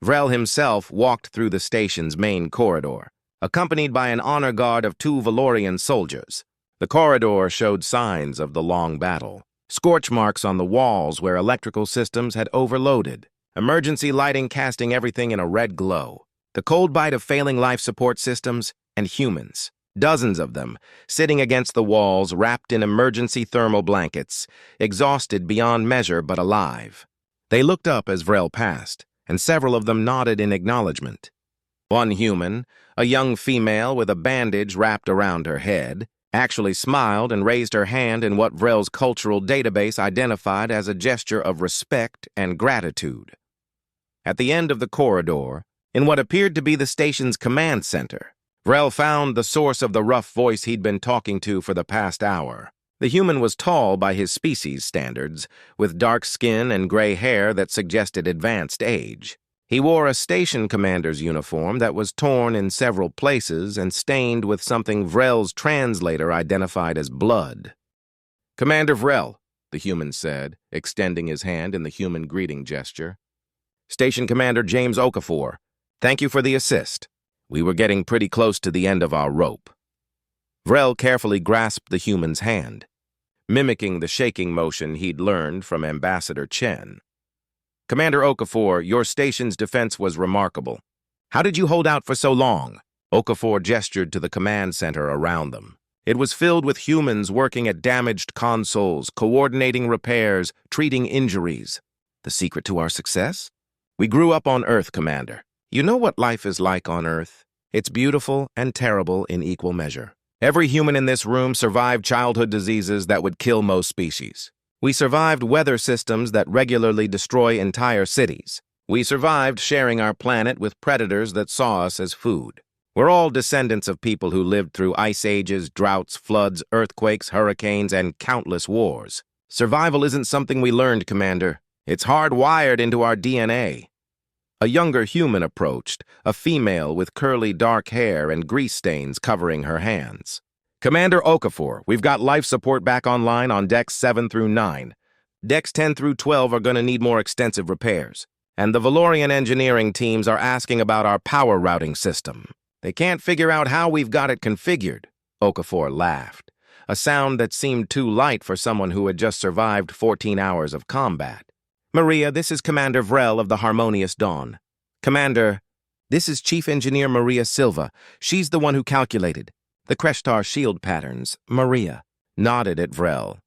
Vrel himself walked through the station's main corridor, accompanied by an honor guard of 2 Valorian soldiers. The corridor showed signs of the long battle. Scorch marks on the walls where electrical systems had overloaded. Emergency lighting casting everything in a red glow. The cold bite of failing life support systems and humans. Dozens of them, sitting against the walls wrapped in emergency thermal blankets, exhausted beyond measure but alive. They looked up as Vrel passed, and several of them nodded in acknowledgement. One human, a young female with a bandage wrapped around her head, actually smiled and raised her hand in what Vrel's cultural database identified as a gesture of respect and gratitude. At the end of the corridor, in what appeared to be the station's command center, Vrel found the source of the rough voice he'd been talking to for the past hour. The human was tall by his species standards, with dark skin and gray hair that suggested advanced age. He wore a station commander's uniform that was torn in several places and stained with something Vrel's translator identified as blood. Commander Vrel, the human said, extending his hand in the human greeting gesture. Station Commander James Okafor, thank you for the assist. We were getting pretty close to the end of our rope. Vrel carefully grasped the human's hand, mimicking the shaking motion he'd learned from Ambassador Chen. Commander Okafor, your station's defense was remarkable. How did you hold out for so long? Okafor gestured to the command center around them. It was filled with humans working at damaged consoles, coordinating repairs, treating injuries. The secret to our success? We grew up on Earth, Commander. You know what life is like on Earth? It's beautiful and terrible in equal measure. Every human in this room survived childhood diseases that would kill most species. We survived weather systems that regularly destroy entire cities. We survived sharing our planet with predators that saw us as food. We're all descendants of people who lived through ice ages, droughts, floods, earthquakes, hurricanes, and countless wars. Survival isn't something we learned, Commander. It's hardwired into our DNA. A younger human approached, a female with curly dark hair and grease stains covering her hands. Commander Okafor, we've got life support back online on decks 7 through 9. Decks 10 through 12 are going to need more extensive repairs. And the Valorian engineering teams are asking about our power routing system. They can't figure out how we've got it configured. Okafor laughed, a sound that seemed too light for someone who had just survived 14 hours of combat. Maria, this is Commander Vrel of the Harmonious Dawn. Commander, This is Chief Engineer Maria Silva. She's the one who calculated the Kreshtar shield patterns. Maria nodded at Vrel.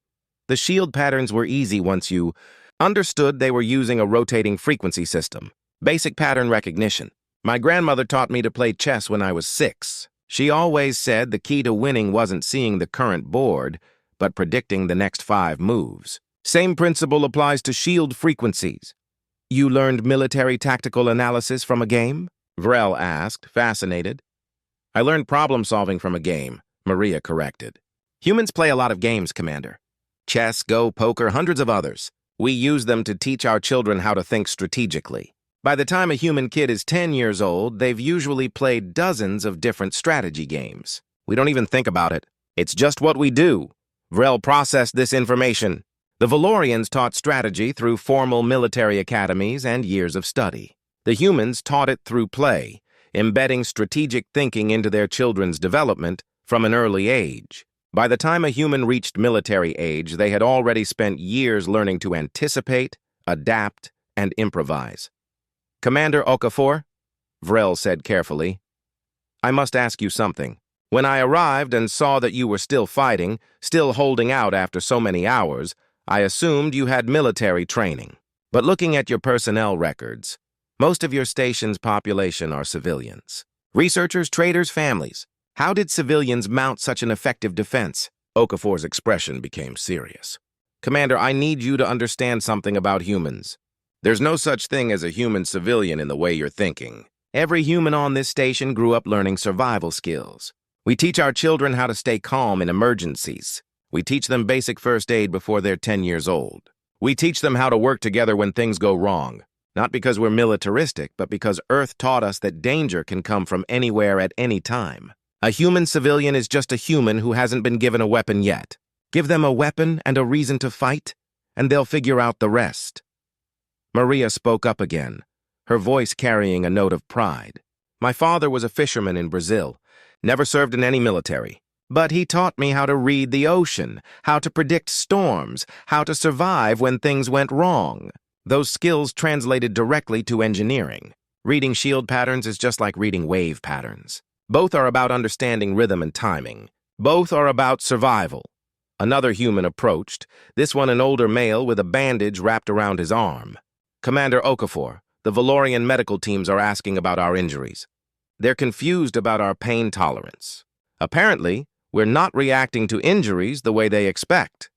The shield patterns were easy once you understood they were using a rotating frequency system. Basic pattern recognition. My grandmother taught me to play chess when I was 6. She always said the key to winning wasn't seeing the current board, but predicting the next 5 moves. Same principle applies to shield frequencies. You learned military tactical analysis from a game? Vrel asked, fascinated. I learned problem-solving from a game, Maria corrected. Humans play a lot of games, Commander. Chess, Go, poker, hundreds of others. We use them to teach our children how to think strategically. By the time a human kid is 10 years old, they've usually played dozens of different strategy games. We don't even think about it. It's just what we do. Vrel processed this information. The Valorians taught strategy through formal military academies and years of study. The humans taught it through play, embedding strategic thinking into their children's development from an early age. By the time a human reached military age, they had already spent years learning to anticipate, adapt, and improvise. Commander Okafor, Vrel said carefully, I must ask you something. When I arrived and saw that you were still fighting, still holding out after so many hours, I assumed you had military training. But looking at your personnel records, most of your station's population are civilians. Researchers, traders, families. How did civilians mount such an effective defense? Okafor's expression became serious. Commander, I need you to understand something about humans. There's no such thing as a human civilian in the way you're thinking. Every human on this station grew up learning survival skills. We teach our children how to stay calm in emergencies. We teach them basic first aid before they're 10 years old. We teach them how to work together when things go wrong. Not because we're militaristic, but because Earth taught us that danger can come from anywhere at any time. A human civilian is just a human who hasn't been given a weapon yet. Give them a weapon and a reason to fight, and they'll figure out the rest. Maria spoke up again, her voice carrying a note of pride. My father was a fisherman in Brazil, never served in any military. But he taught me how to read the ocean, how to predict storms, how to survive when things went wrong. Those skills translated directly to engineering. Reading shield patterns is just like reading wave patterns. Both are about understanding rhythm and timing. Both are about survival. Another human approached, this one an older male with a bandage wrapped around his arm. Commander Okafor, the Valorian medical teams are asking about our injuries. They're confused about our pain tolerance. Apparently, we're not reacting to injuries the way they expect.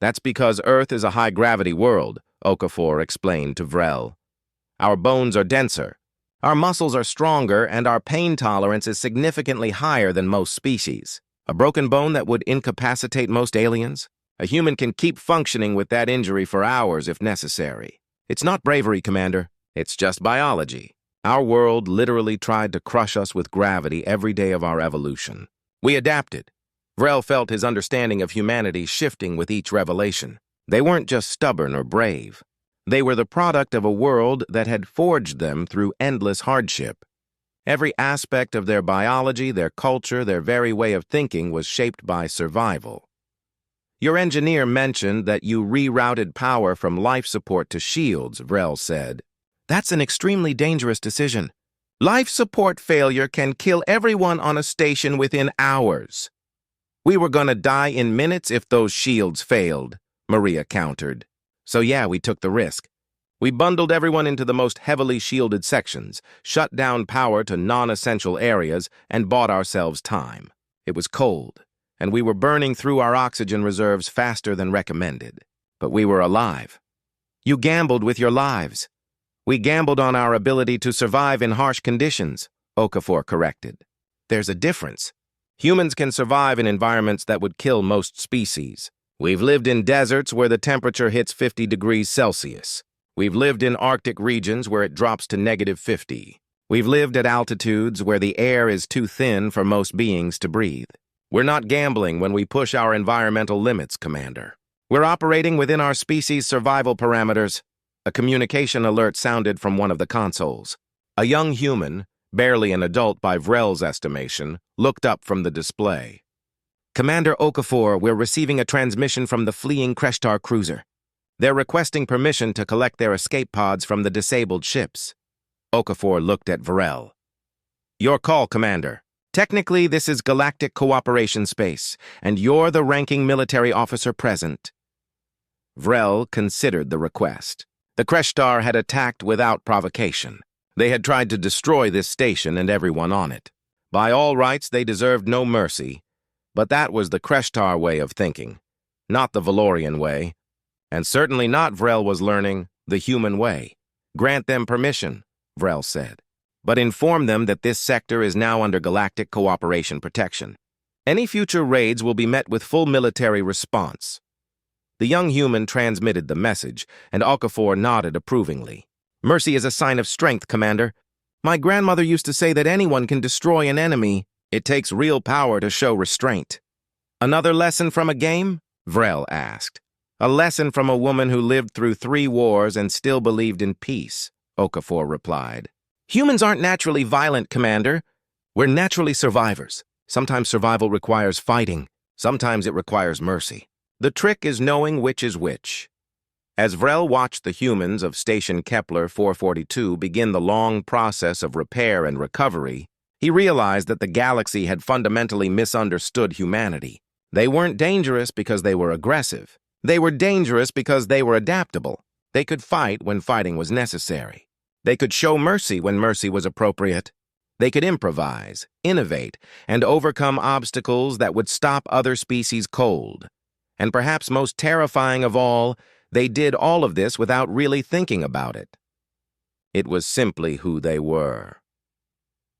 That's because Earth is a high-gravity world, Okafor explained to Vrel. Our bones are denser, our muscles are stronger, and our pain tolerance is significantly higher than most species. A broken bone that would incapacitate most aliens? A human can keep functioning with that injury for hours if necessary. It's not bravery, Commander. It's just biology. Our world literally tried to crush us with gravity every day of our evolution. We adapted. Vrel felt his understanding of humanity shifting with each revelation. They weren't just stubborn or brave. They were the product of a world that had forged them through endless hardship. Every aspect of their biology, their culture, their very way of thinking was shaped by survival. Your engineer mentioned that you rerouted power from life support to shields, Vrel said. That's an extremely dangerous decision. Life support failure can kill everyone on a station within hours. We were gonna die in minutes if those shields failed, Maria countered. So yeah, we took the risk. We bundled everyone into the most heavily shielded sections, shut down power to non-essential areas, and bought ourselves time. It was cold, and we were burning through our oxygen reserves faster than recommended. But we were alive. You gambled with your lives. We gambled on our ability to survive in harsh conditions, Okafor corrected. There's a difference. Humans can survive in environments that would kill most species. We've lived in deserts where the temperature hits 50 degrees Celsius. We've lived in Arctic regions where it drops to -50. We've lived at altitudes where the air is too thin for most beings to breathe. We're not gambling when we push our environmental limits, Commander. We're operating within our species' survival parameters. A communication alert sounded from one of the consoles. A young human, barely an adult by Vrel's estimation, looked up from the display. Commander Okafor, we're receiving a transmission from the fleeing Kreshtar cruiser. They're requesting permission to collect their escape pods from the disabled ships. Okafor looked at Vrel. Your call, Commander. Technically, this is Galactic Cooperation Space, and you're the ranking military officer present. Vrel considered the request. The Kreshtar had attacked without provocation. They had tried to destroy this station and everyone on it. By all rights, they deserved no mercy, but that was the Kreshtar way of thinking, not the Valorian way, and certainly not, Vrel was learning, the human way. Grant them permission, Vrel said, but inform them that this sector is now under Galactic Cooperation protection. Any future raids will be met with full military response. The young human transmitted the message, and Okafor nodded approvingly. Mercy is a sign of strength, Commander. My grandmother used to say that anyone can destroy an enemy. It takes real power to show restraint. Another lesson from a game? Vrel asked. A lesson from a woman who lived through 3 wars and still believed in peace, Okafor replied. Humans aren't naturally violent, Commander. We're naturally survivors. Sometimes survival requires fighting. Sometimes it requires mercy. The trick is knowing which is which. As Vrel watched the humans of Station Kepler 442 begin the long process of repair and recovery, he realized that the galaxy had fundamentally misunderstood humanity. They weren't dangerous because they were aggressive. They were dangerous because they were adaptable. They could fight when fighting was necessary. They could show mercy when mercy was appropriate. They could improvise, innovate, and overcome obstacles that would stop other species cold. And perhaps most terrifying of all, they did all of this without really thinking about it. It was simply who they were.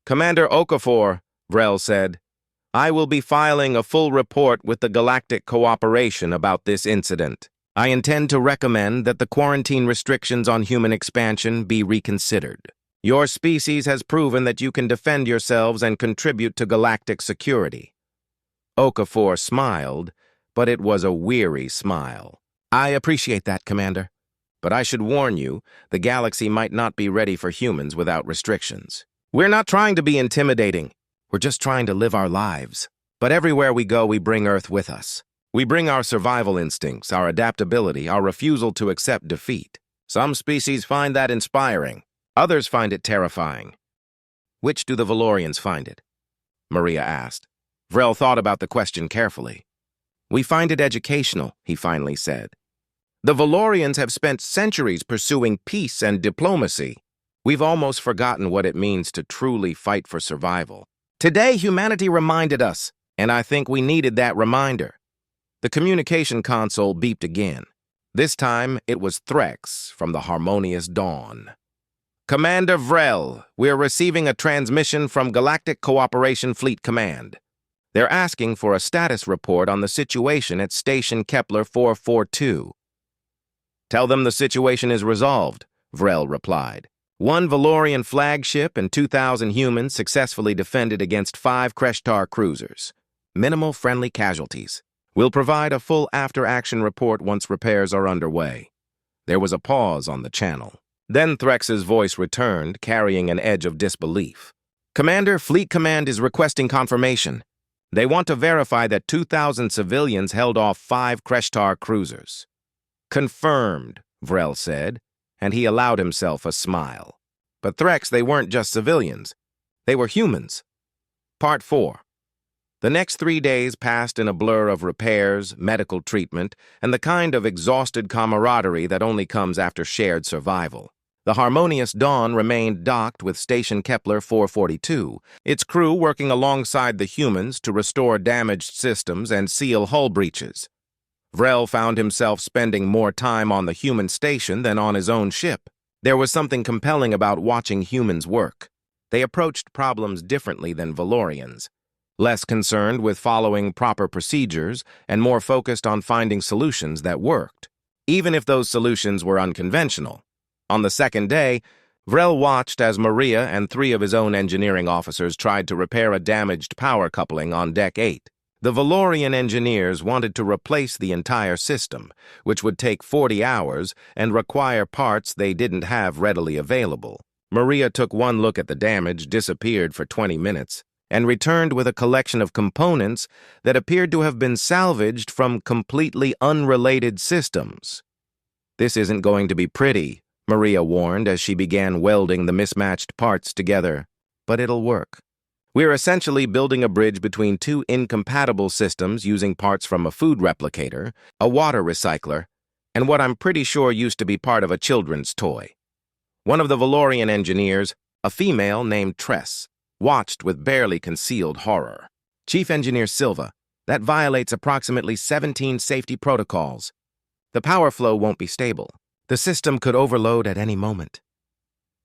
Commander Okafor, Vrel said, I will be filing a full report with the Galactic Cooperation about this incident. I intend to recommend that the quarantine restrictions on human expansion be reconsidered. Your species has proven that you can defend yourselves and contribute to galactic security. Okafor smiled, but it was a weary smile. I appreciate that, Commander. But I should warn you, the galaxy might not be ready for humans without restrictions. We're not trying to be intimidating. We're just trying to live our lives. But everywhere we go, we bring Earth with us. We bring our survival instincts, our adaptability, our refusal to accept defeat. Some species find that inspiring. Others find it terrifying. Which do the Valorians find it? Maria asked. Vrel thought about the question carefully. We find it educational, he finally said. The Valorians have spent centuries pursuing peace and diplomacy. We've almost forgotten what it means to truly fight for survival. Today, humanity reminded us, and I think we needed that reminder. The communication console beeped again. This time, it was Threx from the Harmonious Dawn. Commander Vrel, we're receiving a transmission from Galactic Cooperation Fleet Command. They're asking for a status report on the situation at Station Kepler 442. Tell them the situation is resolved, Vrel replied. 1 Valorian flagship and 2,000 humans successfully defended against 5 Kreshtar cruisers. Minimal friendly casualties. We'll provide a full after-action report once repairs are underway. There was a pause on the channel. Then Threx's voice returned, carrying an edge of disbelief. Commander, Fleet Command is requesting confirmation. They want to verify that 2,000 civilians held off 5 Kreshtar cruisers. Confirmed, Vrel said, and he allowed himself a smile. But Threx, they weren't just civilians. They were humans. Part 4. The next 3 days passed in a blur of repairs, medical treatment, and the kind of exhausted camaraderie that only comes after shared survival. The Harmonious Dawn remained docked with Station Kepler 442, its crew working alongside the humans to restore damaged systems and seal hull breaches. Vrel found himself spending more time on the human station than on his own ship. There was something compelling about watching humans work. They approached problems differently than Valorians, less concerned with following proper procedures and more focused on finding solutions that worked, even if those solutions were unconventional. On the second day, Vrel watched as Maria and 3 of his own engineering officers tried to repair a damaged power coupling on Deck 8. The Valorian engineers wanted to replace the entire system, which would take 40 hours and require parts they didn't have readily available. Maria took one look at the damage, disappeared for 20 minutes, and returned with a collection of components that appeared to have been salvaged from completely unrelated systems. This isn't going to be pretty, Maria warned as she began welding the mismatched parts together. But it'll work. We're essentially building a bridge between two incompatible systems using parts from a food replicator, a water recycler, and what I'm pretty sure used to be part of a children's toy. One of the Valorian engineers, a female named Tress, watched with barely concealed horror. Chief Engineer Silva, that violates approximately 17 safety protocols. The power flow won't be stable. The system could overload at any moment.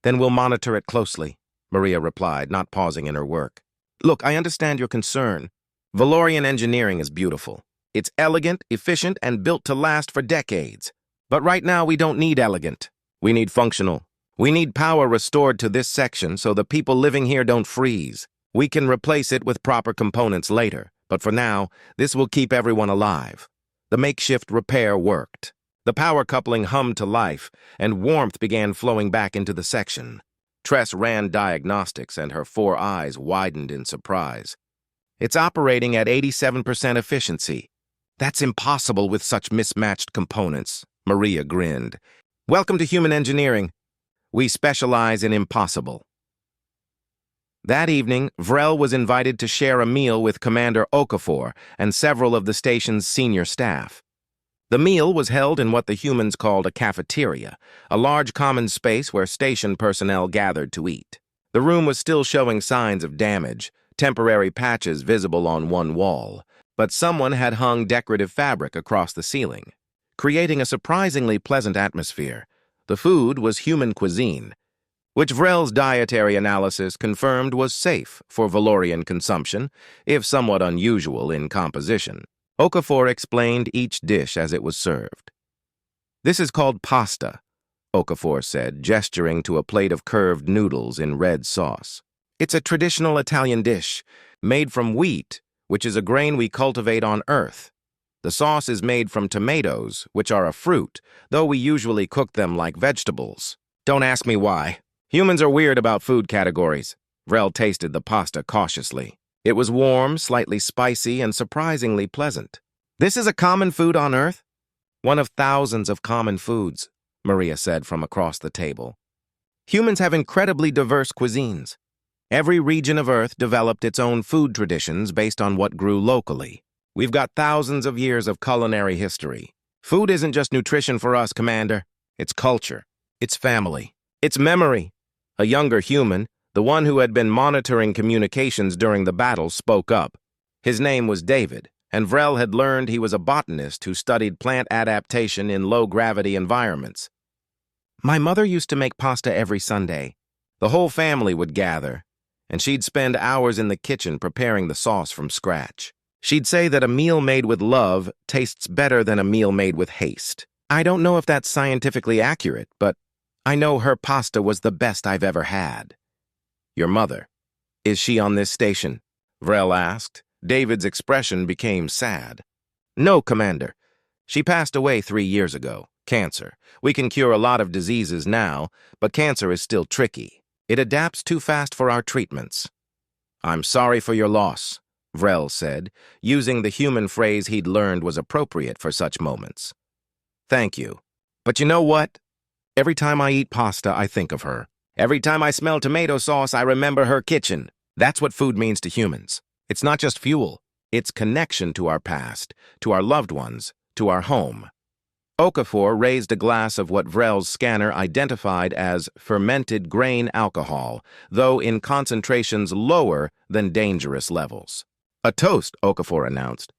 Then we'll monitor it closely, Maria replied, not pausing in her work. Look, I understand your concern. Valorian engineering is beautiful. It's elegant, efficient, and built to last for decades. But right now we don't need elegant. We need functional. We need power restored to this section so the people living here don't freeze. We can replace it with proper components later, but for now, this will keep everyone alive. The makeshift repair worked. The power coupling hummed to life, and warmth began flowing back into the section. Tress ran diagnostics, and her 4 eyes widened in surprise. It's operating at 87% efficiency. That's impossible with such mismatched components, Maria grinned. Welcome to human engineering. We specialize in impossible. That evening, Vrel was invited to share a meal with Commander Okafor and several of the station's senior staff. The meal was held in what the humans called a cafeteria, a large common space where station personnel gathered to eat. The room was still showing signs of damage, temporary patches visible on one wall, but someone had hung decorative fabric across the ceiling, creating a surprisingly pleasant atmosphere. The food was human cuisine, which Vrel's dietary analysis confirmed was safe for Valorian consumption, if somewhat unusual in composition. Okafor explained each dish as it was served. This is called pasta, Okafor said, gesturing to a plate of curved noodles in red sauce. It's a traditional Italian dish, made from wheat, which is a grain we cultivate on Earth. The sauce is made from tomatoes, which are a fruit, though we usually cook them like vegetables. Don't ask me why. Humans are weird about food categories. Vrel tasted the pasta cautiously. It was warm, slightly spicy, and surprisingly pleasant. This is a common food on Earth? One of thousands of common foods, Maria said from across the table. Humans have incredibly diverse cuisines. Every region of Earth developed its own food traditions based on what grew locally. We've got thousands of years of culinary history. Food isn't just nutrition for us, Commander. It's culture. It's family. It's memory. A younger human, the one who had been monitoring communications during the battle, spoke up. His name was David, and Vrel had learned he was a botanist who studied plant adaptation in low-gravity environments. My mother used to make pasta every Sunday. The whole family would gather, and she'd spend hours in the kitchen preparing the sauce from scratch. She'd say that a meal made with love tastes better than a meal made with haste. I don't know if that's scientifically accurate, but I know her pasta was the best I've ever had. Your mother, is she on this station? Vrel asked. David's expression became sad. No, Commander. She passed away 3 years ago. Cancer. We can cure a lot of diseases now, but cancer is still tricky. It adapts too fast for our treatments. I'm sorry for your loss, Vrel said, using the human phrase he'd learned was appropriate for such moments. Thank you. But you know what? Every time I eat pasta, I think of her. Every time I smell tomato sauce, I remember her kitchen. That's what food means to humans. It's not just fuel. It's connection to our past, to our loved ones, to our home. Okafor raised a glass of what Vrel's scanner identified as fermented grain alcohol, though in concentrations lower than dangerous levels. A toast, Okafor announced.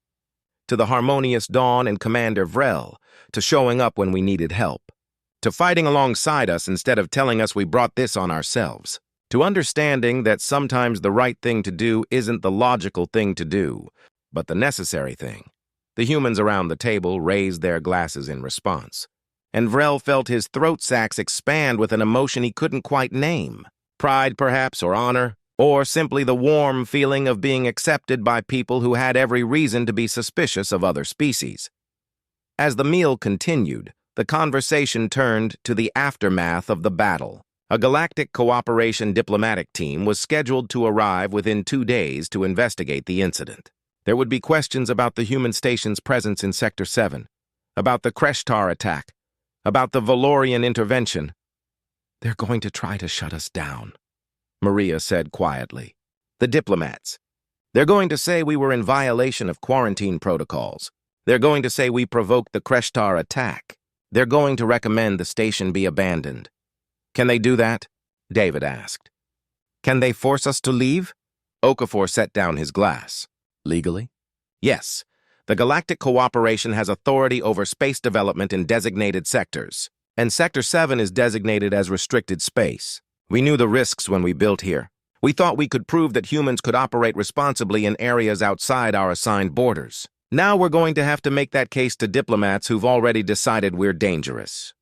To the harmonious dawn and Commander Vrel, to showing up when we needed help. To fighting alongside us instead of telling us we brought this on ourselves. To understanding that sometimes the right thing to do isn't the logical thing to do, but the necessary thing. The humans around the table raised their glasses in response, and Vrel felt his throat sacs expand with an emotion he couldn't quite name. Pride, perhaps, or honor, or simply the warm feeling of being accepted by people who had every reason to be suspicious of other species. As the meal continued, the conversation turned to the aftermath of the battle. A galactic cooperation diplomatic team was scheduled to arrive within 2 days to investigate the incident. There would be questions about the human station's presence in Sector 7, about the Kreshtar attack, about the Valorian intervention. They're going to try to shut us down, Maria said quietly. The diplomats. They're going to say we were in violation of quarantine protocols. They're going to say we provoked the Kreshtar attack. They're going to recommend the station be abandoned. Can they do that? David asked. Can they force us to leave? Okafor set down his glass. Legally? Yes. The Galactic Cooperation has authority over space development in designated sectors, and Sector 7 is designated as restricted space. We knew the risks when we built here. We thought we could prove that humans could operate responsibly in areas outside our assigned borders. Now we're going to have to make that case to diplomats who've already decided we're dangerous.